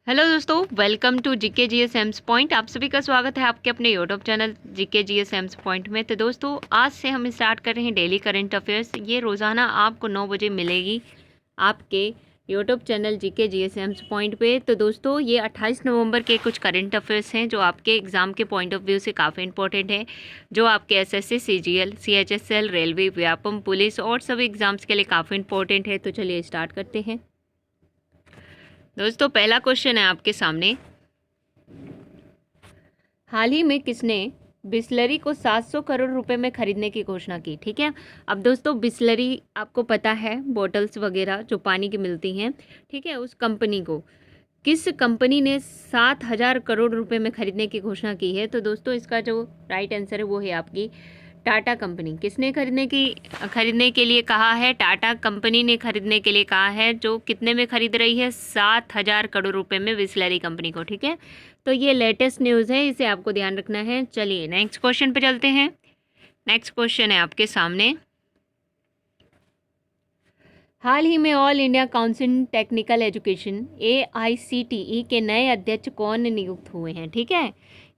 Hello दोस्तों, welcome to GK GS aims point. आप सभी का स्वागत है आपके अपने YouTube channel GK GS aims point में। तो दोस्तों, आज से हम स्टार्ट कर रहे हैं डेली करंट अफेयर्स। ये रोज़ाना आपको 9 बजे मिलेगी आपके YouTube channel GK GS aims point पे। तो दोस्तों, ये 28 नवंबर के कुछ करंट अफेयर्स हैं जो आपके एग्ज़ाम के पॉइंट ऑफ व्यू से काफ़ी इंपॉर्टेंट है, जो आपके SSC, CGL, CHSL, railway, Vyapam, police और सभी एग्ज़ाम्स के लिए काफ़ी इंपॉर्टेंट है। तो चलिए स्टार्ट करते हैं। दोस्तों, पहला क्वेश्चन है आपके सामने। हाल ही में किसने बिसलरी को 700 करोड़ रुपए में खरीदने की घोषणा की? ठीक है। अब दोस्तों, बिसलरी आपको पता है, बोटल्स वगैरह जो पानी की मिलती हैं, ठीक है, उस कंपनी को किस कंपनी ने 7,000 करोड़ रुपए में खरीदने की घोषणा की है? तो दोस्तों, इसका जो राइट आंसर है वो है आपकी टाटा कंपनी। किसने खरीदने के लिए कहा है? टाटा कंपनी ने खरीदने के लिए कहा है। जो कितने में खरीद रही है? 7,000 करोड़ रुपए में बिसलरी कंपनी को। ठीक है, तो ये लेटेस्ट न्यूज़ है, इसे आपको ध्यान रखना है। चलिए नेक्स्ट क्वेश्चन पे चलते हैं। नेक्स्ट क्वेश्चन है आपके सामने। हाल ही में all India council technical education AICTE के नए अध्यक्ष कौन नियुक्त हुए हैं? ठीक है,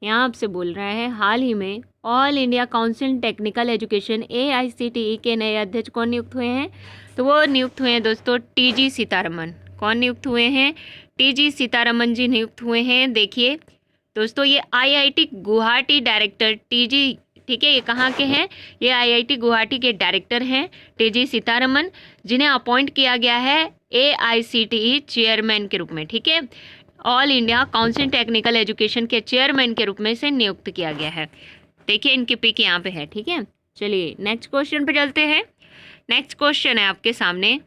यहाँ आपसे बोल रहा है हाल ही में all India council technical education AICTE के नए अध्यक्ष कौन नियुक्त हुए हैं? तो वो नियुक्त हुए हैं दोस्तों TG सीतारमन। कौन नियुक्त हुए हैं? TG सीतारमन जी नियुक्त हुए हैं। देखिए दोस्तों, ये IIT गुवाहाटी डायरेक्टर TG, ठीक है, ये कहाँ के हैं? ये IIT गुवाहाटी के डायरेक्टर हैं TG सीतारमन, जिन्हें अपॉइंट किया गया है AICTE चेयरमैन के रूप में। ठीक है, all India council technical education के चेयरमैन के रूप में से नियुक्त किया गया है। देखिए इनकी पिक यहाँ पे है। ठीक है, चलिए नेक्स्ट क्वेश्चन पे चलते हैं। नेक्स्ट क्वेश्चन है आपके सामने।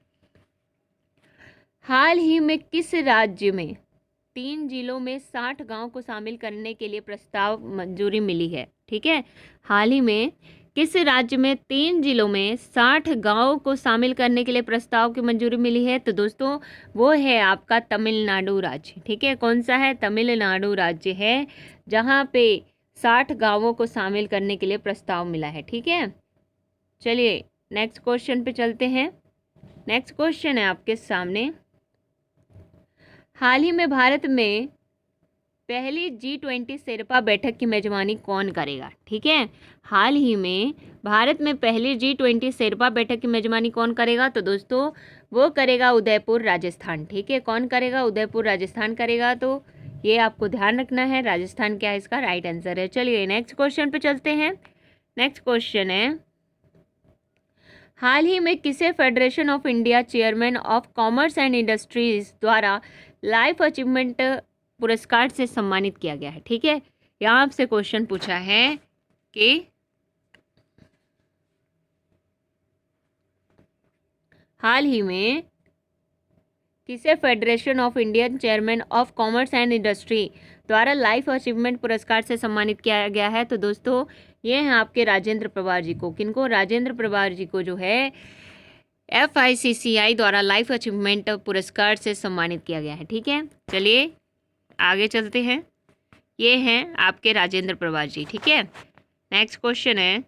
हाल ही में किस राज्य में 3 जिलों में 60 गांव को शामिल करने के लिए प्रस्ताव मंजूरी मिली है? ठीक है, हाल ही में किस राज्य में 3 जिलों में 60 गांव को शामिल करने के लिए प्रस्ताव की मंजूरी मिली है? तो दोस्तों, वो है आपका तमिलनाडु राज्य। ठीक है, कौन सा है? तमिलनाडु राज्य है, जहां पे 60 गांवों को शामिल करने के लिए प्रस्ताव मिला है। ठीक है, चलिए नेक्स्ट क्वेश्चन पे चलते हैं। नेक्स्ट क्वेश्चन है आपके सामने। हाल ही में भारत में पहली G20 शेर्पा बैठक की मेजबानी कौन करेगा? ठीक है, हाल ही में भारत में पहली G20 शेर्पा बैठक की मेजबानी कौन करेगा? तो दोस्तों, वो करेगा उदयपुर राजस्थान। ठीक है, कौन करेगा? उदयपुर राजस्थान करेगा। तो ये आपको ध्यान रखना है, राजस्थान क्या इसका राइट आंसर है। चलिए नेक्स्ट क्वेश्चन पे चलते हैं। नेक्स्ट क्वेश्चन है, हाल ही में किसे federation of India chairman of commerce and industries द्वारा लाइफ अचीवमेंट पुरस्कार से सम्मानित किया गया है? ठीक है, यहाँ आपसे क्वेश्चन पूछा है कि हाल ही में किसे federation of Indian chairman of commerce and industry द्वारा लाइफ अचीवमेंट पुरस्कार से सम्मानित किया गया है? तो दोस्तों, ये हैं आपके राजेंद्र प्रभार जी को। किनको? राजेंद्र प्रभार जी को जो है FICCI द्वारा लाइफ अचीवमेंट पुरस्कार से सम्मानित किया गया है। ठीक है, चलिए आगे चलते हैं। ये हैं आपके राजेंद्र प्रभार जी। ठीक है, नेक्स्ट क्वेश्चन है,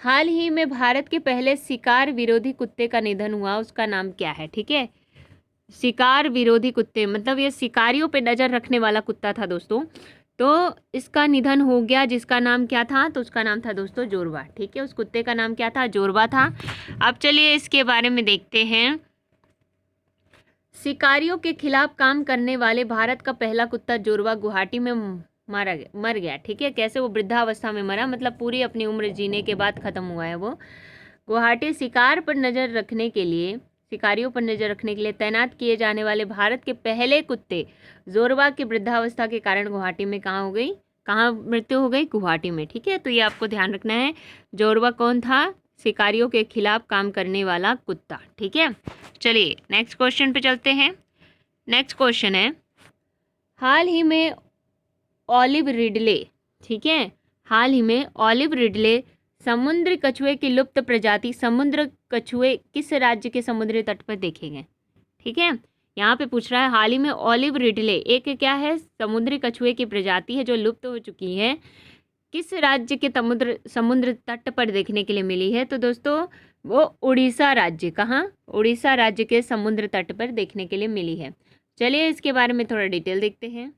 हाल ही में भारत के पहले शिकार विरोधी कुत्ते का निधन हुआ, उसका नाम क्या है? ठीक है, शिकार विरोधी कुत्ते मतलब ये शिकारियों पे नज़र रखने वाला कुत्ता था दोस्तों। तो इसका निधन हो गया, जिसका नाम क्या था? तो उसका नाम था दोस्तों जोरबा। ठीक है, उस कुत्ते का नाम क्या था? जोरबा था। अब चलिए इसके बारे में देखते हैं। शिकारियों के खिलाफ काम करने वाले भारत का पहला कुत्ता जोरबा गुवाहाटी में मर गया। ठीक है, कैसे? वो वृद्धावस्था में मरा, मतलब पूरी अपनी उम्र जीने के बाद खत्म हुआ है वो। गुवाहाटी शिकारियों पर नजर रखने के लिए तैनात किए जाने वाले भारत के पहले कुत्ते जोरबा की वृद्धावस्था के कारण गुवाहाटी में कहाँ मृत्यु हो गई? गुवाहाटी में। ठीक है, तो ये आपको ध्यान रखना है। जोरबा कौन था? शिकारियों के खिलाफ काम करने वाला कुत्ता। ठीक है, चलिए नेक्स्ट क्वेश्चन पे चलते हैं। नेक्स्ट क्वेश्चन है, हाल ही में ऑलिव रिडले, ठीक है, हाल ही में ऑलिव रिडले समुद्री कछुए की लुप्त प्रजाति समुद्र कछुए किस राज्य के समुद्री तट पर देखे गए? ठीक है, यहाँ पे पूछ रहा है हाल ही में ऑलिव रिडले एक क्या है? समुद्री कछुए की प्रजाति है जो लुप्त हो चुकी है, किस राज्य के समुद्र तट पर देखने के लिए मिली है? तो दोस्तों, वो उड़ीसा राज्य, कहाँ? उड़ीसा राज्य के समुद्र तट पर देखने के लिए मिली है। चलिए इसके बारे में थोड़ा डिटेल देखते हैं।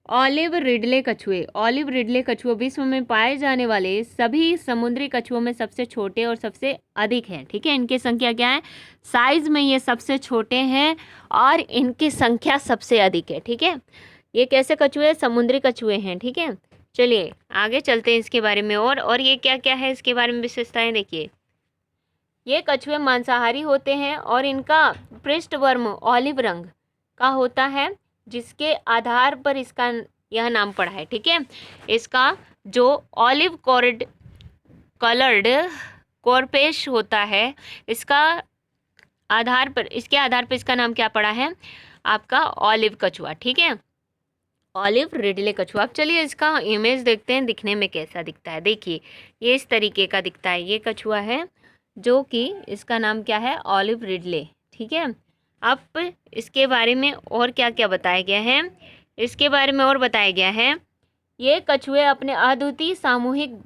ऑलिव रिडले कछुए। ऑलिव रिडले कछुए विश्व में पाए जाने वाले सभी समुद्री कछुओं में सबसे छोटे और सबसे अधिक हैं। ठीक है, इनकी संख्या क्या है, साइज में ये सबसे छोटे हैं और इनकी संख्या सबसे अधिक है। ठीक है, ये कैसे कछुए, समुद्री कछुए हैं। ठीक है, चलिए आगे चलते हैं इसके बारे में और ये क्या क्या है इसके बारे में विशेषताएं देखिए। ये कछुए मांसाहारी होते हैं और इनका पृष्ठवर्म ऑलिव रंग का होता है, जिसके आधार पर इसका यह नाम पड़ा है। ठीक है, इसका जो ऑलिव कलर्ड कॉर्पेश होता है, इसके आधार पर इसका नाम क्या पड़ा है, आपका ऑलिव कछुआ। ठीक है, ऑलिव रिडले कछुआ। अब चलिए इसका इमेज देखते हैं, दिखने में कैसा दिखता है। देखिए ये इस तरीके का दिखता है, ये कछुआ है जो कि इसका नाम क्या है, ऑलिव रिडले। ठीक है, अब इसके बारे में और क्या क्या बताया गया है, इसके बारे में और बताया गया है, ये कछुए अपने अद्वितीय सामूहिक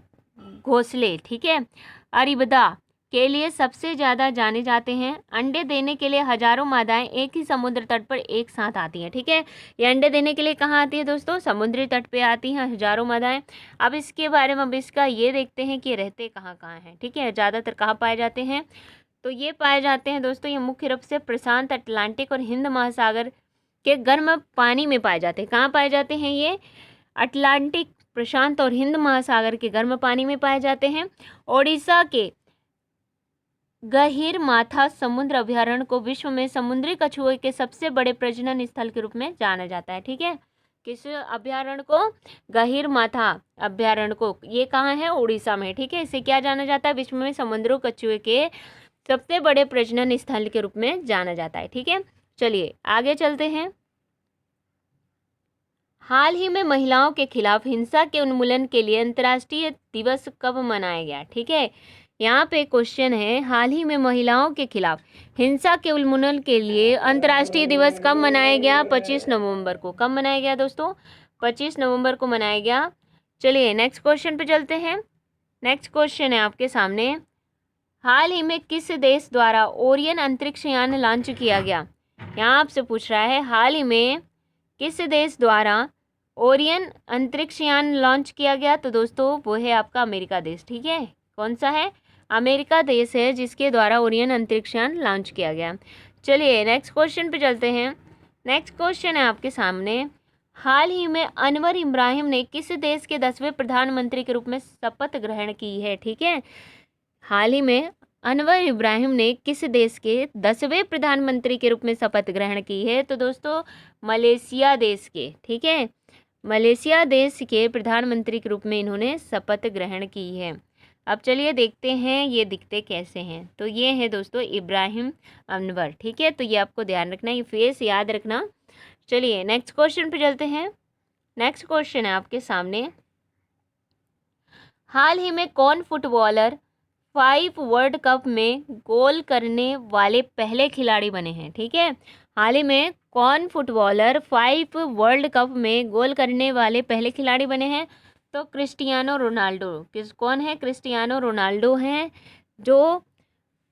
घोंसले, ठीक है, अरिबदा के लिए सबसे ज़्यादा जाने जाते हैं। अंडे देने के लिए हजारों मादाएं एक ही समुद्र तट पर एक साथ आती हैं। ठीक है, ये अंडे देने के लिए कहाँ आती है दोस्तों, समुद्री तट पे आती हैं हजारों मादाएं। अब इसके बारे में, अब इसका ये देखते हैं कि ये रहते कहाँ कहाँ हैं। ठीक है, ज़्यादातर कहाँ पाए जाते हैं, तो ये पाए जाते हैं दोस्तों, ये मुख्य रूप से प्रशांत, अटलांटिक और हिंद महासागर के गर्म पानी में पाए जाते हैं। कहाँ पाए जाते हैं ये, अटलांटिक, प्रशांत और हिंद महासागर के गर्म पानी में पाए जाते हैं। ओडिशा के गहीरमाथा समुद्र अभयारण्य को विश्व में समुद्री कछुए के सबसे बड़े प्रजनन स्थल के रूप में जाना जाता है। ठीक है, किस अभयारण्य को, गहीरमाथा अभयारण्य को, ये कहाँ है, उड़ीसा में। ठीक है, इसे क्या जाना जाता है, विश्व में समुद्री कछुए के सबसे बड़े प्रजनन स्थल के रूप में जाना जाता है। ठीक है, चलिए आगे चलते हैं। हाल ही में महिलाओं के खिलाफ हिंसा के उन्मूलन के लिए अंतर्राष्ट्रीय दिवस कब मनाया गया। ठीक है, यहाँ पे क्वेश्चन है, हाल ही में महिलाओं के खिलाफ हिंसा के उन्मूलन के लिए अंतर्राष्ट्रीय दिवस कब मनाया गया, 25 नवंबर को। कब मनाया गया दोस्तों, 25 नवंबर को मनाया गया। चलिए नेक्स्ट क्वेश्चन पे चलते हैं। नेक्स्ट क्वेश्चन है आपके सामने, हाल ही में किस देश द्वारा ओरियन अंतरिक्ष यान लॉन्च किया गया। यहाँ आपसे पूछ रहा है, हाल ही में किस देश द्वारा ओरियन अंतरिक्ष यान लॉन्च किया गया, तो दोस्तों वो है आपका अमेरिका देश। ठीक है, कौन सा है, अमेरिका देश है जिसके द्वारा ओरियन अंतरिक्ष यान लॉन्च किया गया। चलिए नेक्स्ट क्वेश्चन पे चलते हैं। नेक्स्ट क्वेश्चन है आपके सामने, हाल ही में अनवर इब्राहिम ने किस देश के 10वें प्रधानमंत्री के रूप में शपथ ग्रहण की है। ठीक है, हाल ही में अनवर इब्राहिम ने किस देश के 10वें प्रधानमंत्री के रूप में शपथ ग्रहण की है, तो दोस्तों मलेशिया देश के। ठीक है, मलेशिया देश के प्रधानमंत्री के रूप में इन्होंने शपथ ग्रहण की है। अब चलिए देखते हैं ये दिखते कैसे हैं, तो ये है दोस्तों इब्राहिम अनवर। ठीक है, तो ये आपको ध्यान रखना, ये फेस याद रखना। चलिए नेक्स्ट क्वेश्चन पे चलते हैं। नेक्स्ट क्वेश्चन है आपके सामने, हाल ही में कौन फुटबॉलर 5 वर्ल्ड कप में गोल करने वाले पहले खिलाड़ी बने हैं। ठीक है, हाल ही में कौन फुटबॉलर 5 वर्ल्ड कप में गोल करने वाले पहले खिलाड़ी बने हैं, तो क्रिस्टियानो रोनाल्डो। कौन है, क्रिस्टियानो रोनाल्डो हैं जो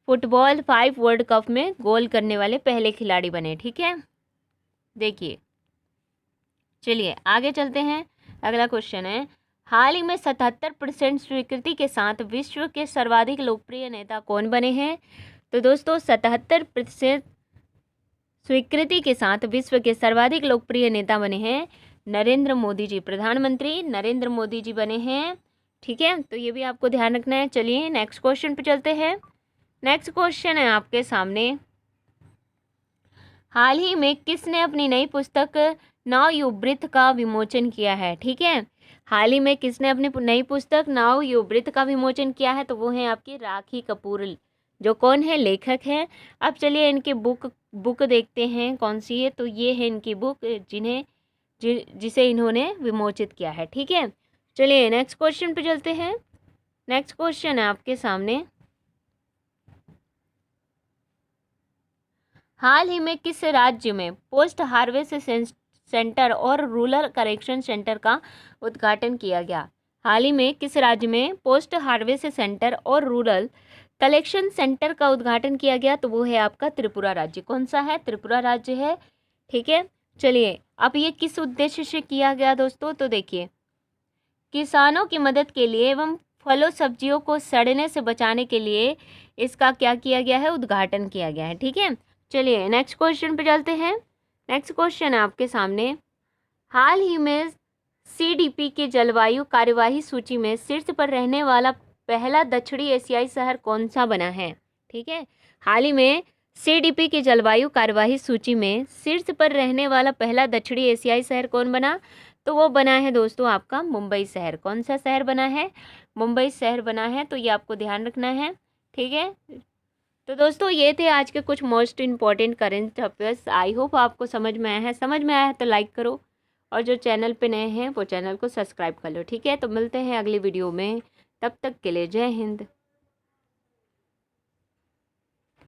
फुटबॉल 5 वर्ल्ड कप में गोल करने वाले पहले खिलाड़ी बने। ठीक है, देखिए चलिए आगे चलते हैं। अगला क्वेश्चन है, हाल ही में 77% स्वीकृति के साथ विश्व के सर्वाधिक लोकप्रिय नेता कौन बने हैं, तो दोस्तों 77% स्वीकृति के साथ विश्व के सर्वाधिक लोकप्रिय नेता बने हैं नरेंद्र मोदी जी, प्रधानमंत्री नरेंद्र मोदी जी बने हैं। ठीक है, तो ये भी आपको ध्यान रखना है। चलिए नेक्स्ट क्वेश्चन पे चलते हैं। नेक्स्ट क्वेश्चन है आपके सामने, हाल ही में किसने अपनी नई पुस्तक नवयुवृत्त का विमोचन किया है। ठीक है, हाल ही में किसने अपनी नई पुस्तक नवयुवृत्त का विमोचन किया है, तो वो है आपकी राखी कपूर, जो कौन है, लेखक है। अब चलिए इनकी बुक देखते हैं कौन सी है, तो ये है इनकी बुक जिसे इन्होंने विमोचित किया है। ठीक है, चलिए नेक्स्ट क्वेश्चन पे चलते हैं। नेक्स्ट क्वेश्चन है आपके सामने, हाल ही में किस राज्य में पोस्ट हार्वेस्ट सेंटर और रूरल करेक्शन सेंटर का उद्घाटन किया गया। हाल ही में किस राज्य में पोस्ट हार्वेस्ट सेंटर और रूरल कलेक्शन सेंटर का उद्घाटन किया गया, तो वो है आपका त्रिपुरा राज्य। कौन सा है? त्रिपुरा राज्य है। ठीक है, चलिए अब ये किस उद्देश्य से किया गया दोस्तों? तो देखिए, किसानों की मदद के लिए एवं फलों सब्जियों को सड़ने से बचाने के लिए इसका क्या किया गया है? उद्घाटन किया गया है। ठीक है, चलिए नेक्स्ट क्वेश्चन पे चलते हैं। नेक्स्ट क्वेश्चन है आपके सामने, हाल ही में सीडीपी के जलवायु कार्यवाही सूची में शीर्ष पर रहने वाला पहला दक्षिणी एशियाई शहर कौन सा बना है? ठीक है, हाल ही में सीडीपी के जलवायु कार्यवाही सूची में शीर्ष पर रहने वाला पहला दक्षिणी एशियाई शहर कौन बना? तो वो बना है दोस्तों आपका मुंबई शहर। कौन सा शहर बना है? मुंबई शहर बना है, तो ये आपको ध्यान रखना है। ठीक है, तो दोस्तों ये थे आज के कुछ most important current affairs. I hope आपको समझ में आया है। समझ में आया है तो लाइक करो, और जो चैनल पे नए हैं वो चैनल को सब्सक्राइब कर लो। ठीक है, तो मिलते हैं अगली वीडियो में, तब तक के लिए जय हिंद।